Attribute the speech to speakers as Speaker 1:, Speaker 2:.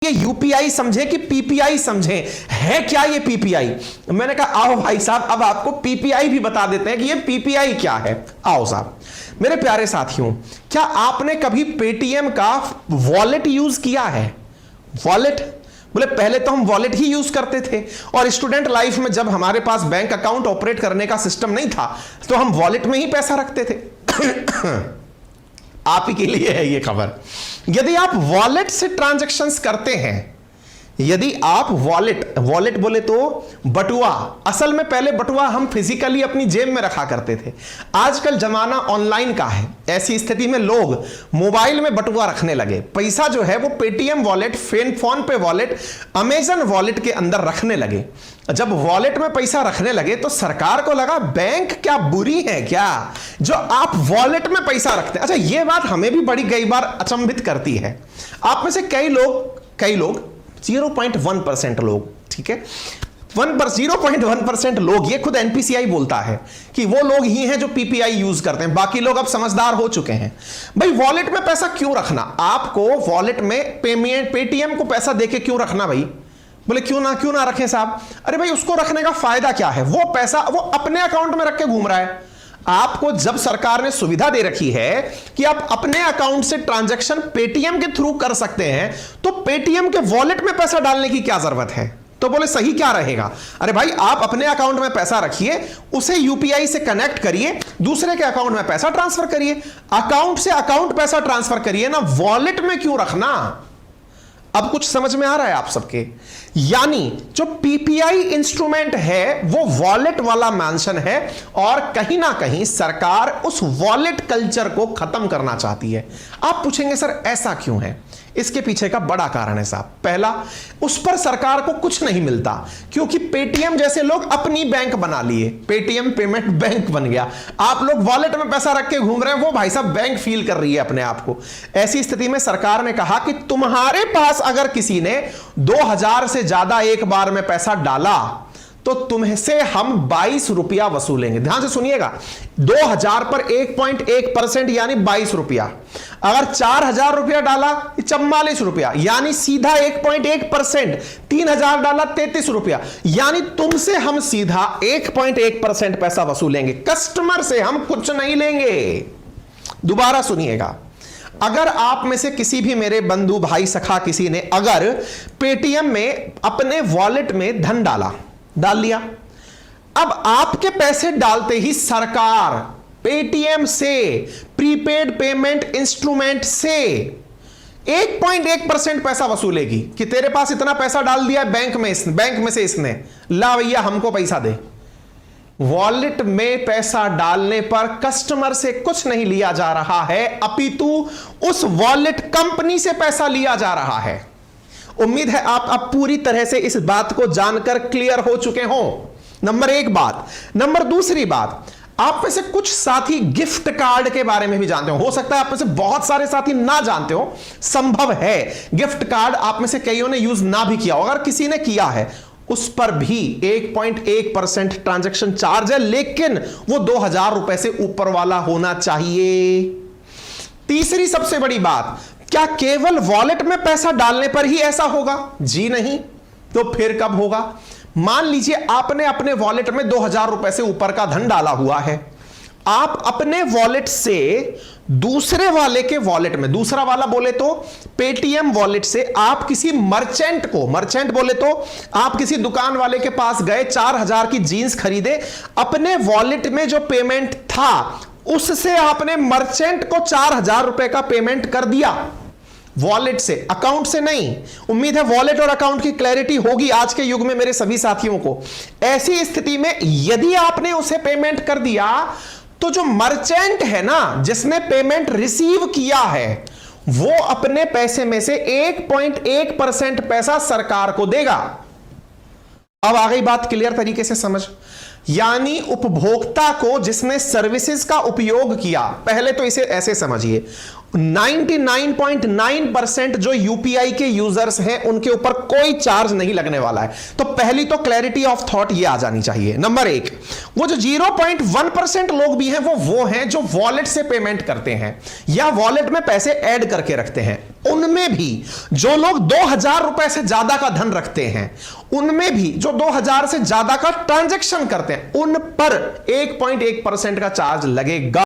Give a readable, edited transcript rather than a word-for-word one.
Speaker 1: ये यूपीआई समझे कि पीपीआई समझे, है क्या ये पीपीआई? मैंने कहा आओ भाई साहब अब आपको पीपीआई भी बता देते हैं कि ये पीपीआई क्या है। आओ साहब। मेरे प्यारे साथियों, क्या आपने कभी पेटीएम का वॉलेट यूज किया है? वॉलेट बोले पहले तो हम वॉलेट ही यूज करते थे, और स्टूडेंट लाइफ में जब हमारे पास बैंक अकाउंट ऑपरेट करने का सिस्टम नहीं था तो हम वॉलेट में ही पैसा रखते थे। आप ही के लिए है ये खबर। यदि आप वॉलेट से ट्रांजैक्शंस करते हैं, यदि आप वॉलेट बोले तो बटुआ, असल में पहले बटुआ हम फिजिकली अपनी जेब में रखा करते थे, आजकल जमाना ऑनलाइन का है। ऐसी स्थिति में लोग मोबाइल में बटुआ रखने लगे, पैसा जो है वो पेटीएम वॉलेट, फोन पे वॉलेट, अमेजन वॉलेट के अंदर रखने लगे। जब वॉलेट में पैसा रखने लगे तो सरकार को लगा बैंक क्या बुरी है क्या जो आप वॉलेट में पैसा रखते हैं। अच्छा, ये बात हमें भी बड़ी कई बार अचंभित करती है। आप में से कई लोग 0.1% लोग, ठीक है, 0.1% लोग, ये खुद एनपीसीआई बोलता है कि वो लोग ही हैं जो पीपीआई यूज करते हैं, बाकी लोग अब समझदार हो चुके हैं। भाई वॉलेट में पैसा क्यों रखना? आपको वॉलेट में पेटीएम को पैसा देके क्यों रखना भाई? बोले क्यों ना रखें साहब। अरे भाई उसको रखने का फायदा क्या है? वो पैसा वो अपने अकाउंट में रख के घूम रहा है। आपको जब सरकार ने सुविधा दे रखी है कि आप अपने अकाउंट से ट्रांजैक्शन पेटीएम के थ्रू कर सकते हैं, तो पेटीएम के वॉलेट में पैसा डालने की क्या जरूरत है? तो बोले सही क्या रहेगा? अरे भाई आप अपने अकाउंट में पैसा रखिए, उसे यूपीआई से कनेक्ट करिए, दूसरे के अकाउंट में पैसा ट्रांसफर करिए, अकाउंट से अकाउंट पैसा ट्रांसफर करिए ना, वॉलेट में क्यों रखना? अब कुछ समझ में आ रहा है आप सबके? यानी जो पीपीआई इंस्ट्रूमेंट है वो वॉलेट वाला मेंशन है, और कहीं ना कहीं सरकार उस वॉलेट कल्चर को खत्म करना चाहती है। आप पूछेंगे सर ऐसा क्यों है? इसके पीछे का बड़ा कारण है साहब। पहला, उस पर सरकार को कुछ नहीं मिलता, क्योंकि पेटीएम जैसे लोग अपनी बैंक बना लिए, पेटीएम पेमेंट बैंक बन गया। आप लोग वॉलेट में पैसा रख के घूम रहे हैं, वो भाई साहब बैंक फील कर रही है अपने आप को। ऐसी स्थिति में सरकार ने कहा कि तुम्हारे पास अगर किसी ने 2000 से ज्यादा एक बार में पैसा डाला तो तुमसे हम 22 रुपया वसूलेंगे। ध्यान से सुनिएगा, 2000 पर 1.1% यानी 22 रुपया। अगर 4000 रुपया डाला 44 रुपया, यानी सीधा 1.1%। 3000 डाला 33 रुपया, यानी तुमसे हम सीधा 1.1% पैसा वसूलेंगे। कस्टमर से हम कुछ नहीं लेंगे। दोबारा सुनिएगा, अगर आप में से किसी भी मेरे बंधु भाई सखा किसी ने अगर पेटीएम में अपने वॉलेट में धन डाल लिया, अब आपके पैसे डालते ही सरकार पेटीएम से, प्रीपेड पेमेंट इंस्ट्रूमेंट से 1.1% पैसा वसूलेगी कि तेरे पास इतना पैसा डाल दिया बैंक में से इसने, ला भैया हमको पैसा दे। वॉलेट में पैसा डालने पर कस्टमर से कुछ नहीं लिया जा रहा है, अपितु उस वॉलेट कंपनी से पैसा लिया जा रहा है। उम्मीद है आप अब पूरी तरह से इस बात को जानकर क्लियर हो चुके हो। नंबर एक बात। नंबर दूसरी बात, आप में से कुछ साथी गिफ्ट कार्ड के बारे में भी जानते हो सकता है आप में से बहुत सारे साथी ना जानते हो, संभव है गिफ्ट कार्ड आप में से कईयों ने यूज ना भी किया हो। अगर किसी ने किया है उस पर भी 1.1% ट्रांजैक्शन चार्ज है, लेकिन वो 2000 रुपए से ऊपर वाला होना चाहिए। तीसरी सबसे बड़ी बात, क्या केवल वॉलेट में पैसा डालने पर ही ऐसा होगा? जी नहीं। तो फिर कब होगा? मान लीजिए आपने अपने वॉलेट में 2000 रुपए से ऊपर का धन डाला हुआ है, आप अपने वॉलेट से दूसरे वाले के वॉलेट में, दूसरा वाला बोले तो पेटीएम वॉलेट से आप किसी मर्चेंट को, मर्चेंट बोले तो आप किसी दुकान वाले के पास गए, 4000 की जीन्स खरीदे, अपने वॉलेट में जो पेमेंट था उससे आपने मर्चेंट को 4000 रुपए का पेमेंट कर दिया, वॉलेट से, अकाउंट से नहीं। उम्मीद है वॉलेट और अकाउंट की क्लैरिटी होगी आज के युग में मेरे सभी साथियों को। ऐसी स्थिति में यदि आपने उसे पेमेंट कर दिया तो जो मर्चेंट है ना, जिसने पेमेंट रिसीव किया है, वो अपने पैसे में से 1.1% पैसा सरकार को देगा। अब आ गई बात क्लियर तरीके से समझ। यानी उपभोक्ता को जिसने सर्विसेज का उपयोग किया, पहले तो इसे ऐसे समझिए, 99.9% जो यूपीआई के यूजर्स हैं उनके ऊपर कोई चार्ज नहीं लगने वाला है। तो पहली तो क्लैरिटी ऑफ थॉट ये आ जानी चाहिए। नंबर एक, वो जो 0.1% लोग भी हैं वो हैं जो वॉलेट से पेमेंट करते हैं या वॉलेट में पैसे ऐड करके रखते हैं, उनमें भी जो लोग 2,000 रुपए से ज्यादा का धन रखते हैं, उनमें भी जो 2,000 से ज्यादा का ट्रांजैक्शन करते हैं, उन पर 1.1% का चार्ज लगेगा।